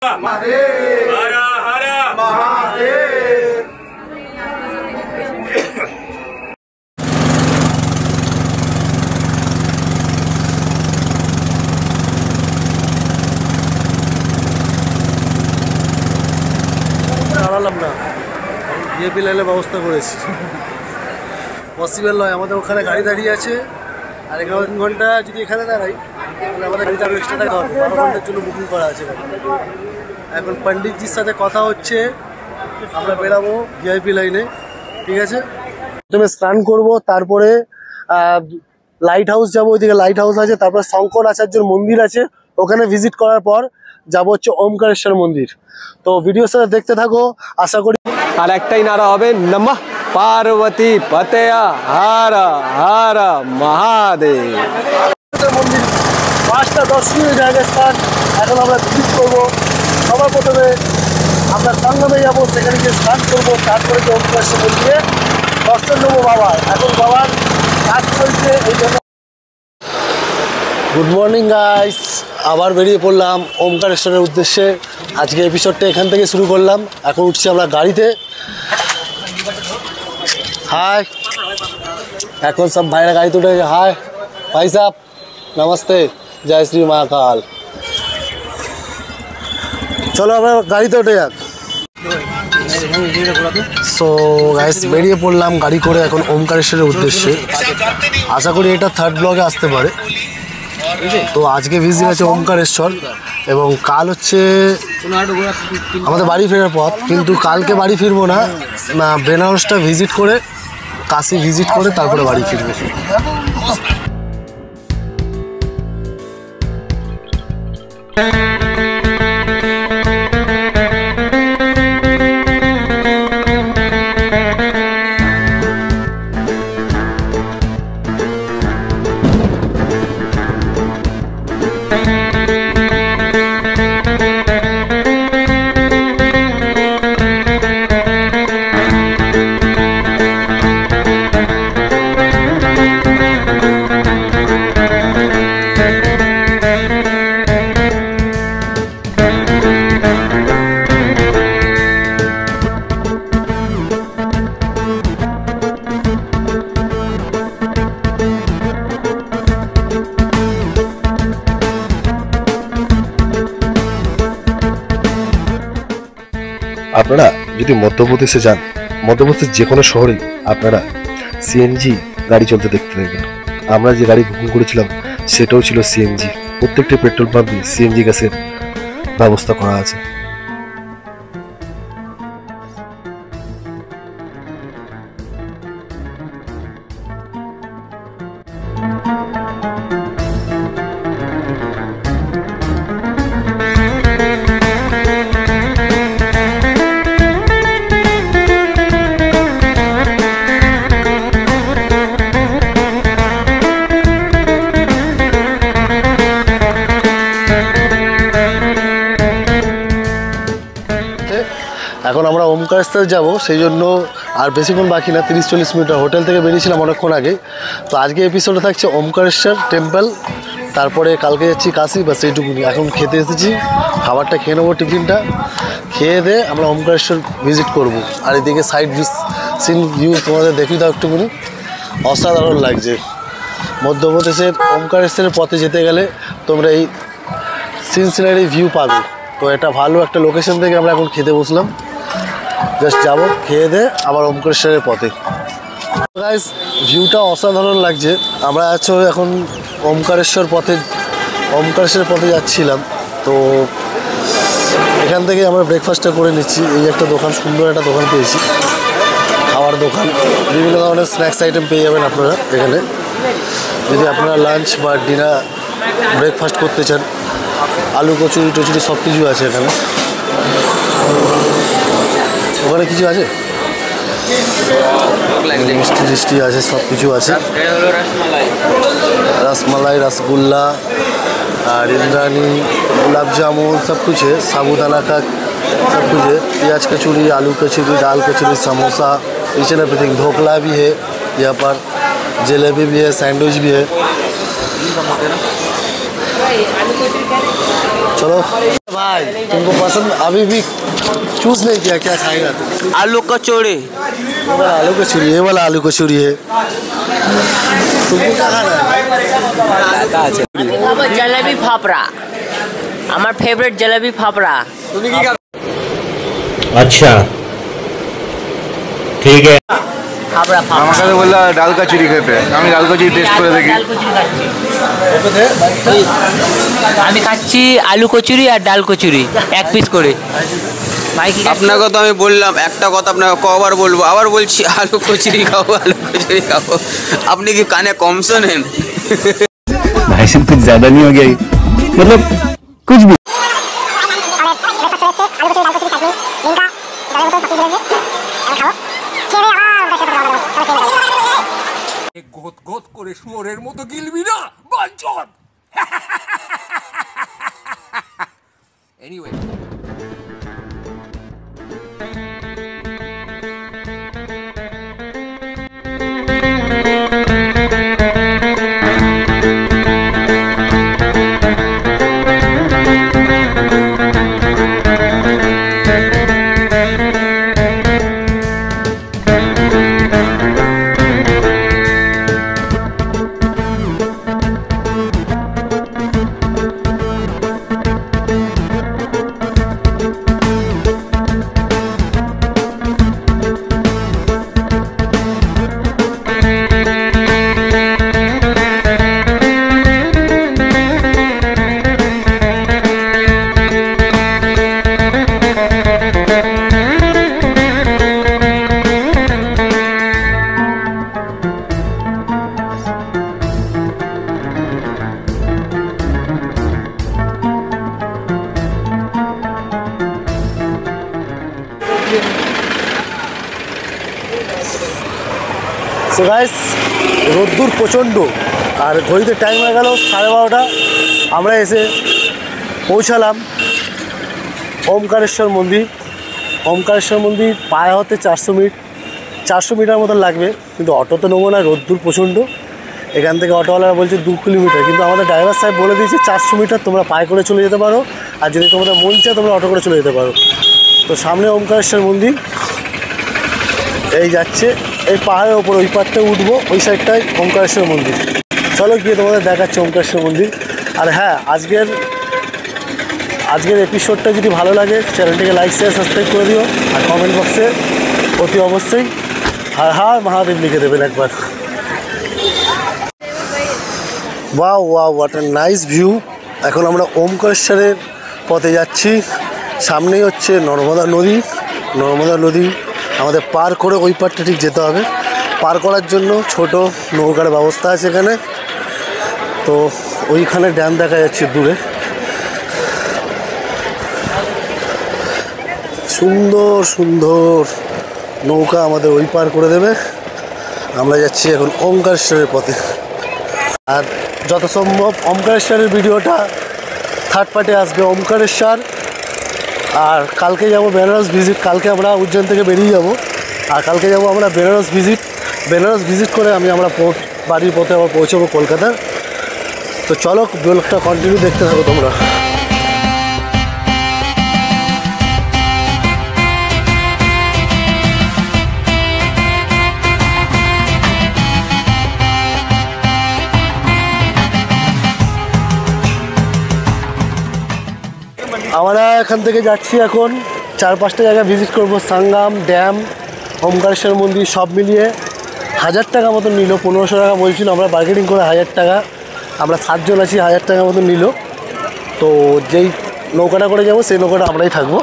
महादेव हर हर महादेव। দাঁড়ালাম না, ভিআইপি লাইনের ব্যবস্থা করেছি। পসিবল নয়, আমাদের ওখানে গাড়ি দাঁড়িয়ে আছে, আর 11 ঘন্টা যদি এখানে দাঁড়াই তাহলে আমাদের গাড়িতে আরও এক্সট্রা টাকা হবে। 12 ঘন্টার জন্য বুকিং করা আছে। এখন পণ্ডিতজির সাথে কথা হচ্ছে, আমরা বেরাবো ভিআইপি লাইনে, ঠিক আছে? প্রথমে স্নান করব, তারপরে লাইট হাউস যাবো, ওইদিকে লাইট হাউস আছে, তারপর শঙ্কর আচার্যর মন্দির আছে, ওখানে ভিজিট করার পর যাবো হচ্ছে ওমকারেশ্বর মন্দির। তো ভিডিওর সাথে দেখতে থাকো, আশা করি। আর একটাই নারা হবে, নমঃ পার্বতী পতেয়া হর হর মহাদেব। মন্দির 5টা দর্শনীয় জায়গায় স্থান, এখন আমরা ভিজিট করবো। সবার প্রথমে আমরা সঙ্গমে যাবো, সেখানে গিয়ে স্নান করবো, তারপরে যে ওমকারেশ্বর মন্দিরে দর্শন নেবো বাবার। এখন বাবার কাজ চলছে, এই জন্য। গুড মর্নিং গাইস, আবার বেরিয়ে পড়লাম ওমকারেশ্বরের উদ্দেশ্যে। আজকে এপিসোডটা এখান থেকে শুরু করলাম। এখন উঠছি আমরা গাড়িতে। হাই, এখন সব ভাইরা গাড়িতে উঠে গেছে। হাই ভাই সাহ, নমস্তে, জয় শ্রী মহাকাল। চলো আমরা গাড়িতে উঠে যাক। সো গাইস, বেরিয়ে পড়লাম গাড়ি করে এখন ওমকারেশ্বরের উদ্দেশ্যে। আশা করি এটা 3rd ব্লগে আসতে পারে। তো আজকে ভিজিট আছে ওমকারেশ্বর, এবং কাল হচ্ছে আমাদের বাড়ি ফেরার পথ। কিন্তু কালকে বাড়ি ফিরবো না, বেনারসটা ভিজিট করে, কাশি ভিজিট করে তারপরে বাড়ি ফিরবো। আপনারা যদি মধ্যপ্রদেশে যান, মধ্যপ্রদেশের যে কোনো শহরে আপনারা সিএনজি গাড়ি চলতে দেখতে পাবেন। আমরা যে গাড়ি বুকিং করেছিলাম সেটাও ছিল সিএনজি। প্রত্যেকটি পেট্রোল পাম্পে সিএনজি গ্যাসের ব্যবস্থা করা আছে। এখন আমরা ওমকারেশ্বর যাব, সেই জন্য আর বেশিক্ষণ বাকি না, 30-40 মিনিট। হোটেল থেকে বেরিয়েছিলাম অনেকক্ষণ আগে। তো আজকে এপিসোডে থাকছে ওমকারেশ্বর টেম্পল, তারপরে কালকে যাচ্ছি কাশি, বা সেইটুকুনি। এখন খেতে এসেছি, খাবারটা খেয়ে নেবো, টিফিনটা খেয়ে দিয়ে আমরা ওমকারেশ্বর ভিজিট করব। আর এদিকে সাইড সিন ভিউ তোমাদের দেখি দাও একটুকুনি, অসাধারণ লাগছে। মধ্যপ্রদেশের ওমকারেশ্বরের পথে যেতে গেলে তোমরা এই সিনসিনারি ভিউ পাবে। তো এটা ভালো একটা লোকেশন থেকে আমরা এখন খেতে বসলাম। জাস্ট যাবো, খেয়ে দিয়ে আবার ওমকারেশ্বরের পথে। গাইস, ভিউটা অসাধারণ লাগছে। আমরা এখন ওমকারেশ্বরের পথে যাচ্ছিলাম। তো এখান থেকে আমরা ব্রেকফাস্টটা করে নিচ্ছি। এই একটা দোকান, সুন্দর একটা দোকান পেয়েছি, খাওয়ার দোকান। বিভিন্ন ধরনের স্ন্যাক্স আইটেম পেয়ে যাবেন আপনারা এখানে। যদি আপনারা লাঞ্চ বা ডিনার ব্রেকফাস্ট করতে চান, আলু কচুরি টচুরি সব কিছু আছে এখানে। ওখানে কিছু আছে, মিষ্টি টিষ্টি আছে, সব কিছু আছে। रसमलाई, रसगुल्ला और इंद्रानी, गुलाब जामुन, सब कुछ है। साबूदाना का सब कुछ है। प्याज कचौरी, आलू कचौरी, दाल kachori, samosa, each and everything. Dhokla भी है यहाँ पर, जलेबी भी है, सैंडविच भी है। चलो भाई, तुमको पसंद अभी भी चूज नहीं किया, क्या खाएगा तुम? आलू कचौड़ी। ये वाला आलू कचौरी, ये वाला आलू कचौरी है। तुमको क्या खाना है? जलेबी फाफड़ा, আমার ফেভারিট জলেবি ফাফড়া। তুমি কি খাবে? अच्छा ठीक है। ফাফড়া ফাফড়া আমাকে তো বললো ডাল কচুরি খেতে, আমি ডাল কচুরি টেস্ট করে দেখি। ডাল কচুরি খাচ্ছি। আমি খাচ্ছি আলু কচুরি আর ডাল কচুরি এক পিস করে। ভাই কি আপনাকে তো আমি বললাম একটা কথা, আপনাকে কবার বলবো, আবার বলছি আলু কচুরি খাবো, আলু কচুরি খাবো। আপনি কি কানে কম শোনেন? भाई साहब कुछ ज्यादा नहीं हो गया ये? मतलब कुछ भी। গোত গোত করে শুয়োরের মতো গিলবি না বাঞ্চদ। এনিওয়ে সো গাইস, রোদ্দুর প্রচণ্ড আর ঘড়িতে টাইম হয়ে গেল 12:30। আমরা এসে পৌঁছালাম ওমকারেশ্বর মন্দির। ওমকারেশ্বর মন্দির পায়ে হতে 400 মিটার মতন লাগবে, কিন্তু অটোতে নেবো না, রোদ্দুর প্রচণ্ড। এখান থেকে অটোওয়ালারা বলছে 2 কিলোমিটার, কিন্তু আমাদের ড্রাইভার সাহেব বলে দিয়েছে 400 মিটার তোমরা পায়ে করে চলে যেতে পারো, আর যদি তোমাদের মন চায় তোমরা অটো করে চলে যেতে পারো। তো সামনে ওমকারেশ্বর মন্দির এই যাচ্ছে, এই পাহাড়ের ওপর ওই পাড়টা উঠবো, ওই সাইডটায় ওমকারেশ্বর মন্দির। চলো গিয়ে তোমাদের দেখাচ্ছে ওমকারেশ্বর মন্দির। আর হ্যাঁ, আজকের এপিসোডটা যদি ভালো লাগে চ্যানেলটিকে লাইক শেয়ার সাবস্ক্রাইব করে দিও, আর কমেন্ট বক্সে অতি অবশ্যই হর হর মহাদেব লিখে দেবেন একবার। Wow wow, what a nice view. এখন আমরা ওমকারেশ্বরের পথে যাচ্ছি। সামনেই হচ্ছে নর্মদা নদী। আমাদের পার করে ওই পারটা ঠিক যেতে হবে। পার করার জন্য ছোট নৌকার ব্যবস্থা আছে এখানে। তো ওইখানে ড্যাম দেখা যাচ্ছে দূরে, সুন্দর সুন্দর নৌকা আমাদের ওই পার করে দেবে। আমরা যাচ্ছি এখন ওমকারেশ্বরের পথে। আর যত সম্ভব ওমকারেশ্বরের ভিডিওটা থার্ড পার্টে আসবে ওমকারেশ্বর। আর কালকে যাব বেনারস ভিজিট। কালকে আমরা উজ্জয়ন থেকে বেরিয়ে যাব, আর কালকে যাব আমরা বেনারস ভিজিট করে আমরা বাড়ির পথে আবার পৌঁছাবো কলকাতা। তো চলো ব্লগটা কন্টিনিউ দেখতে থাকো তোমরা। আমরা এখান থেকে যাচ্ছি এখন 4-5টা জায়গা ভিজিট করবো। সাঙ্গাম ড্যাম, ওমকারেশ্বর মন্দির সব মিলিয়ে 1000 টাকা মতন নিল। 1500 টাকা বলছিল, আমরা বার্গেনিং করে 1000 টাকা, আমরা 7 জন আছি, 1000 টাকা মতন নিল। তো যেই নৌকাটা করে যাবো সেই নৌকাটা আমরাই থাকবো।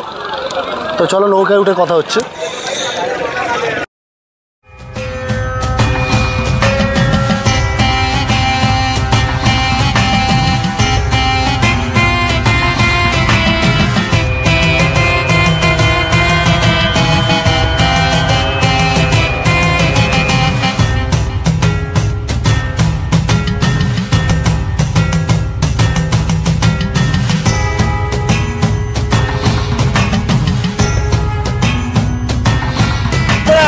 তো চলো নৌকায় উঠে কথা হচ্ছে।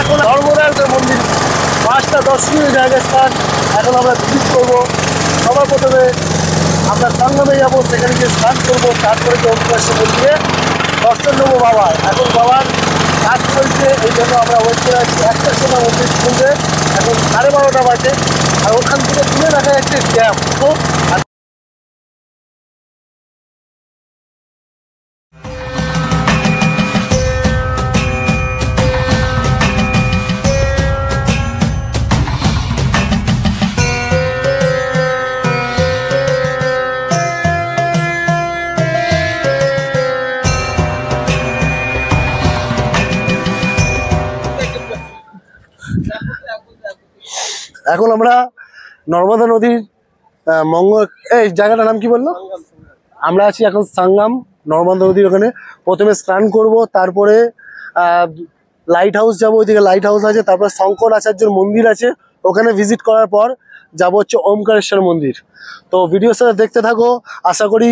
এখন ধর্মরাজের মন্দির 5টা দর্শনীয় জায়গা স্থান এখন আমরা ভিজিট করবো। সবার প্রথমে আমরা সঙ্গমে যাবো, সেখানে গিয়ে স্নান করবো, তারপরে যে ওমকারেশ্বর মন্দিরে দর্শন নেবো বাবার। এখন বাবার কাজ চলছে, এই জন্য আমরা ওয়েট করে আছি। একটার সময় মন্দির খুলবে, এখন 12:30 বাজে। আর ওখান থেকে তুলে দেখা যাচ্ছে ড্যাম। তো এখন আমরা নর্মদা নদীর এই জায়গাটার নাম কি বললো? আমরা আছি এখন সাঙ্গাম নর্মদা নদীর ওখানে। প্রথমে স্নান করব, তারপরে লাইট হাউস যাবো, ওইদিকে লাইট হাউস আছে, তারপর শঙ্কর আচার্যের মন্দির আছে, ওখানে ভিজিট করার পর যাবো হচ্ছে ওমকারেশ্বর মন্দির। তো ভিডিওর সাথে দেখতে থাকো, আশা করি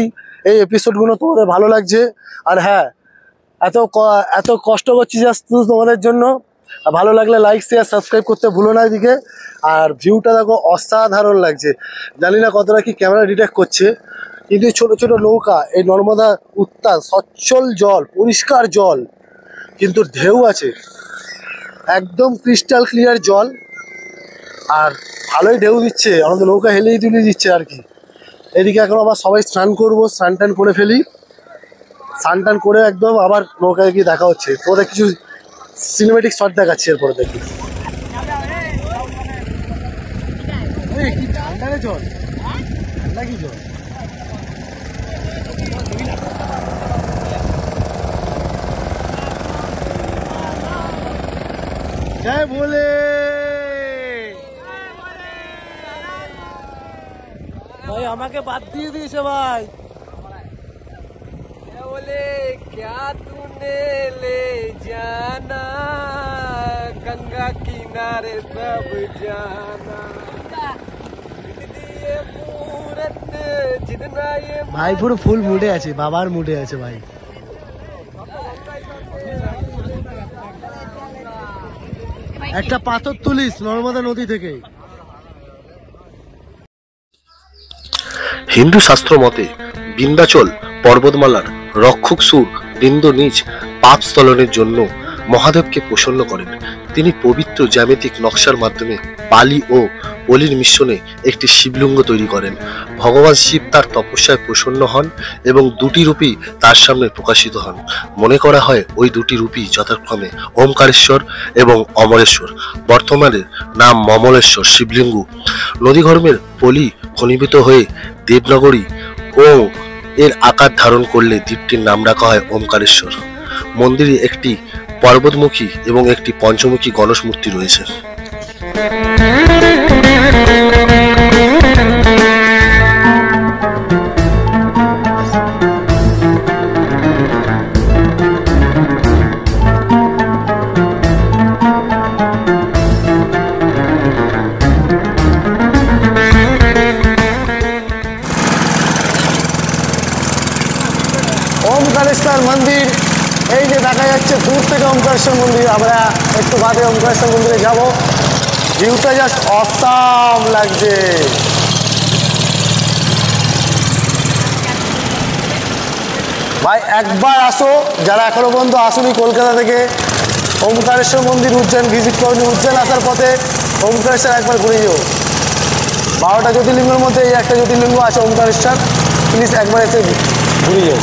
এই এপিসোডগুলো তোমাদের ভালো লাগছে। আর হ্যাঁ, এত কষ্ট করছি জাস্ট তোমাদের জন্য। ভালো লাগলে লাইক শেয়ার সাবস্ক্রাইব করতে ভুলো না এদিকে। আর ভিউটা দেখো অসাধারণ লাগছে, জানি না কতটা কি ক্যামেরা ডিটেক্ট করছে, কিন্তু ছোট ছোট নৌকা, এই নর্মদা উত্তাল সচ্ছল জল, পরিষ্কার জল, কিন্তু ঢেউ আছে, একদম ক্রিস্টাল ক্লিয়ার জল। আর ভালোই ঢেউ দিচ্ছে, আমাদের নৌকা হেলেই তুলে দিচ্ছে আর কি। এদিকে এখন আবার সবাই স্নান করবো, স্নান টান করে ফেলি, স্নান টান করে একদম আবার নৌকায় গিয়ে দেখা হচ্ছে। তোদের কিছু সিনেমেটিক শট দেখাচ্ছি এরপরে দেখি। কি ঠান্ডা রে জল, ঠান্ডা কি জল। জয় ভোলে। ভাই আমাকে বাদ দিয়ে দিয়েছে ভাই। बोले क्या तूने ले जाना, गंगा किनारे सब जाना, दिए मूरत जितना ये ভাই পুরো ফুল মুডে আছে, বাবার মুডে আছে ভাই। একটা পাথর তুলিস নর্মদা নদী থেকে। হিন্দু শাস্ত্র মতে বিন্ধ্যাচল পর্বতমালার রক্ষক সুর বিন্দু নিজ পাপ স্থলনের জন্য মহাদেবকে প্রসন্ন করেন। তিনি পবিত্র জ্যামিতিক নকশার মাধ্যমে বালি ও পলির মিশ্রণে একটি শিবলিঙ্গ তৈরি করেন। ভগবান শিব তার তপস্যায় প্রসন্ন হন এবং দুটি রূপই তার সামনে প্রকাশিত হন। মনে করা হয় ওই দুটি রূপই যথাক্রমে ওমকারেশ্বর এবং অমরেশ্বর। বর্তমানে নাম মমলেশ্বর শিবলিঙ্গ। নদীগর্ভের পলি ঘনীভূত হয়ে দেবনগরী ও এর আকার ধারণ করলে দ্বীপটির নাম রাখা হয় ওমকারেশ্বর। মন্দিরে একটি পর্বতমুখী এবং একটি পঞ্চমুখী গণেশ মূর্তি রয়েছে। ওমকারেশ্বর মন্দির, এই যে দেখা যাচ্ছে দূর থেকে ওমকারেশ্বর মন্দির। আমরা একটু বাদে ওমকারেশ্বর মন্দিরে যাব। ভিউটা জাস্ট অসাম লাগছে। ভাই একবার আসো, যারা এখনো পর্যন্ত আসুনি কলকাতা থেকে, ওমকারেশ্বর মন্দির উজ্জয়ন ভিজিট করনি, উজ্জয়ন আসার পথে ওমকারেশ্বর একবার ঘুরে যাও। 12টা জ্যোতির্লিঙ্গের মধ্যে এই একটা জ্যোতির্লিঙ্গ আছে ওমকারেশ্বর, প্লিজ একবার এসে ঘুরে যাও।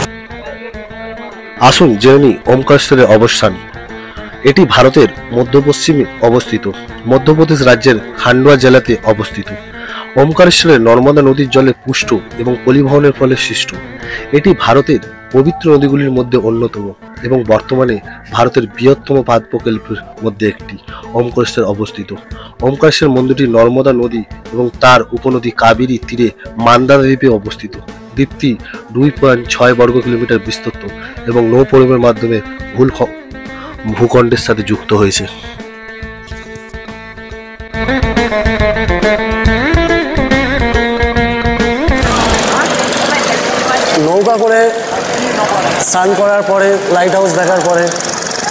আসুন জেনে নিই ওমকারেশ্বরের অবস্থান। এটি ভারতের মধ্য পশ্চিমে অবস্থিত, মধ্যপ্রদেশ রাজ্যের খান্ডোয়া জেলাতে অবস্থিত। ওমকারেশ্বরের নর্মদা নদীর জলে পুষ্ট এবং পরিবহনের ফলে সৃষ্ট। এটি ভারতের পবিত্র নদীগুলির মধ্যে অন্যতম এবং বর্তমানে ভারতের বৃহত্তম পাদ প্রকল্পের মধ্যে একটি ওমকারেশ্বর অবস্থিত। ওমকারেশ্বর মন্দিরটি নর্মদা নদী এবং তার উপনদী কাবেরী তীরে মান্দারা দ্বীপে অবস্থিত। দ্বীপটি 2.6 বর্গ কিলোমিটার বিস্তৃত এবং নৌ পরিবহনের মাধ্যমে ভূখণ্ডের সাথে যুক্ত হয়েছে। নৌকা করে স্নান করার পরে, লাইট হাউস দেখার পরে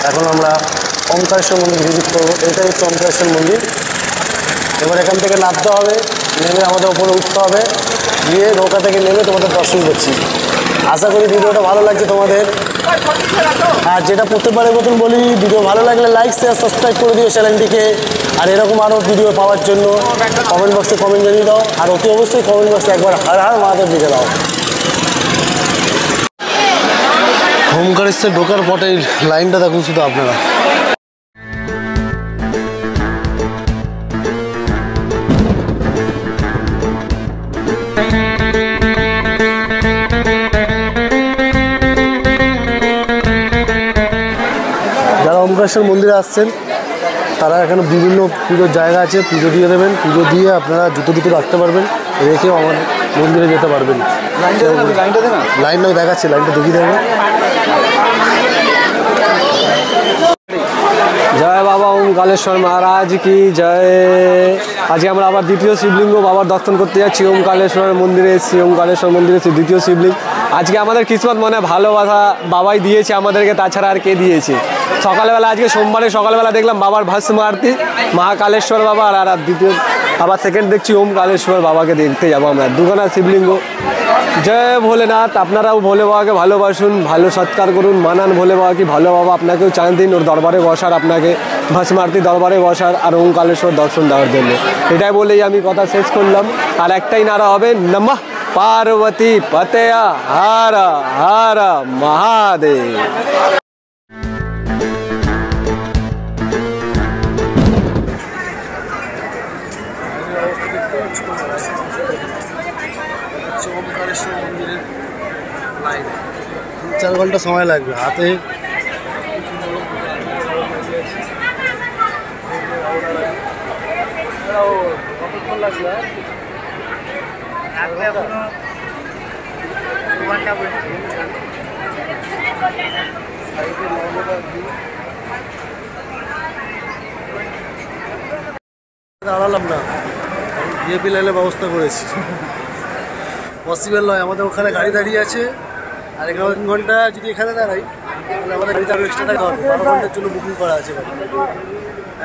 এখন আমরা ওমকারেশ্বর মন্দির ভিজিট করবো। এটাই হচ্ছে ওমকারেশ্বর মন্দির। এবার এখান থেকে নামতে হবে, নেমে আমাদের ওপরে উঠতে হবে, গিয়ে নৌকা থেকে নেমে তোমাদের দর্শন করছি। আশা করি ভিডিওটা ভালো লাগছে তোমাদের। আর যেটা প্রত্যেকবারের মতন বলি, ভিডিও ভালো লাগলে লাইক শেয়ার সাবস্ক্রাইব করে দিও চ্যানেলটিকে। আর এরকম আরও ভিডিও পাওয়ার জন্য কমেন্ট বক্সে কমেন্ট জানিয়ে দাও। আর অতি অবশ্যই কমেন্ট বক্সে একবার হর হর মহাদেব লিখে দাও। ওমকারেশ্বর ঢোকার পথে লাইনটা দেখুন শুধু আপনারা। যারা ওমকারেশ্বর মন্দিরে আসছেন তারা এখানে বিভিন্ন পুজোর জায়গা আছে, পুজো দিয়ে দেবেন। পুজো দিয়ে আপনারা জুতো রাখতে পারবেন, রেখেও আমার মন্দিরে যেতে পারবেন। লাইনটা দেখাচ্ছে, লাইনটা দেখিয়ে দেবে। জয় বাবা ওমকারেশ্বর মহারাজ কি জয়। আজকে আমরা আবার দ্বিতীয় শিবলিঙ্গ বাবার দর্শন করতে যাচ্ছি। ওমকারেশ্বর মন্দিরে এসেছি, ওমকারেশ্বর মন্দিরে এসেছি দ্বিতীয় শিবলিঙ্গ। আজকে আমাদের কিসমত মনে ভালোবাসা বাবাই দিয়েছে আমাদেরকে, তাছাড়া আর কে দিয়েছে। সকালবেলা আজকে সোমবারে সকালবেলা দেখলাম বাবার ভস্ম আরতি, মহাকালেশ্বর বাবা। আর দ্বিতীয় আবার সেকেন্ড দেখছি ওমকারেশ্বর বাবাকে দেখতে যাবো আমরা। দুখানা শিবলিঙ্গ। জয় ভোলেনাথ। আপনারাও ভোলে বাবাকে ভালোবাসুন, ভালো সৎকার করুন, মানান ভোলে বাবাকে। ভালো বাবা আপনাকেও চান দিন ওর দরবারে বসার, আপনাকে ভস্ম আরতি দরবারে বসার আর ওমকারেশ্বর দর্শন দেওয়ার জন্য। এটাই বলেই আমি কথা শেষ করলাম। আর একটাই নারা হবে, নমঃ পার্বতী পতেয়া হর হর মহাদেব। ওমকারেশ্বর মন্দিরের লাইন 3-4 ঘন্টা সময় লাগবে। হাতে কতক্ষণ লাগবে? দাঁড়ালাম না, ভিআইপি লাইনের ব্যবস্থা করেছি। পসিবল নয়, আমাদের ওখানে গাড়ি দাঁড়িয়ে আছে। আর 11 ঘন্টা যদি এখানে দাঁড়াই তাহলে আমাদের গাড়িতে আরও এক্সট্রা থাকতে হবে। 12 ঘন্টার জন্য বুকিং করা আছে।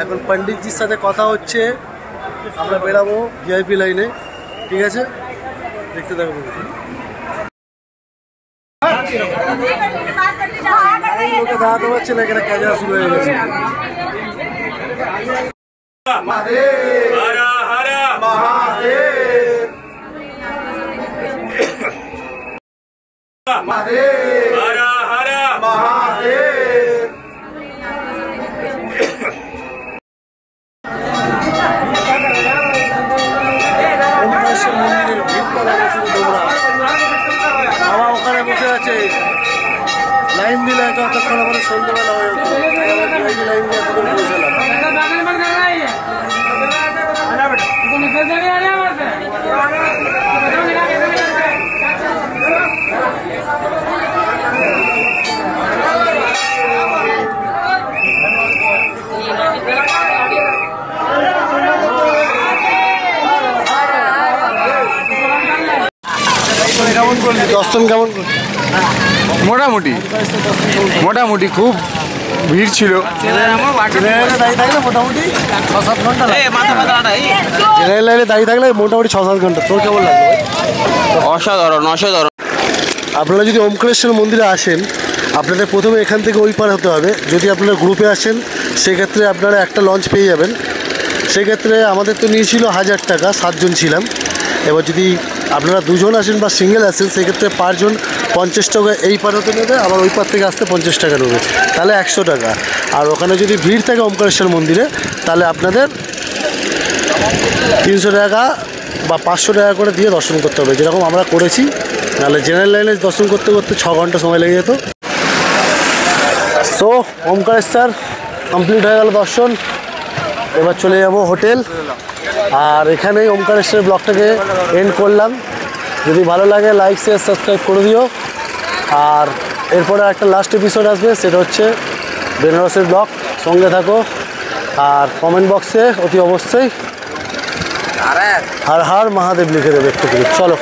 এখন পণ্ডিতজির সাথে কথা হচ্ছে, আমরা বেরাবো ভিআইপি লাইনে। ঠিক আছে, দেখতে থাকবো। লোকে দাঁড়াতে পারছে না, এখানে ক্যাজা শুরু হয়ে গেছে। বাবা ওখানে বসে আছে, লাইন দিলে যতক্ষণ আমাদের সন্ধ্যেবেলা হয়ে যেত। লাইন দিয়ে বসেলাম। কেমন করলি দর্শন? কেমন করলি? মোটামুটি মোটামুটি খুব ভিড় ছিল। দাঁড়িয়ে থাকলে মোটামুটি 6-7 ঘন্টা। জেনারেল লাইনে দাঁড়িয়ে থাকলে মোটামুটি 6-7 ঘন্টা। তোর কেমন লাগলো? অসাধারণ অসাধারণ। আপনারা যদি ওমকারেশ্বর মন্দিরে আসেন, আপনাদের প্রথমে এখান থেকে ওই পার হতে হবে। যদি আপনারা গ্রুপে আসেন সেক্ষেত্রে আপনারা একটা লঞ্চ পেয়ে যাবেন। সেক্ষেত্রে আমাদের তো নিয়েছিল 1000 টাকা, 7 জন ছিলাম। এবার যদি আপনারা 2 জন আসেন বা সিঙ্গেল আসেন সেক্ষেত্রে 5 জন 50 টাকা এই পার হতে নেবে, আবার ওই পার থেকে আসতে 50 টাকা নেবে, তাহলে 100 টাকা। আর ওখানে যদি ভিড় থাকে ওমকারেশ্বর মন্দিরে তাহলে আপনাদের 300 টাকা বা 500 টাকা করে দিয়ে দর্শন করতে হবে, যেরকম আমরা করেছি। নাহলে জেনারেল লাইনে দর্শন করতে করতে 6 ঘন্টা সময় লেগে যেত। সো ওমকারেশ্বর কমপ্লিট হয়ে গেল দর্শন। এবার চলে যাব হোটেল। আর এখানেই ওমকারেশ্বরের ব্লগটাকে এন্ড করলাম। যদি ভালো লাগে লাইক শেয়ার সাবস্ক্রাইব করে দিও। আর এরপরে একটা লাস্ট এপিসোড আসবে, সেটা হচ্ছে বেনারসের ব্লগ। সঙ্গে থাকো। আর কমেন্ট বক্সে অতি অবশ্যই হর হর মহাদেব লিখে দেবে একটু করে। চলো।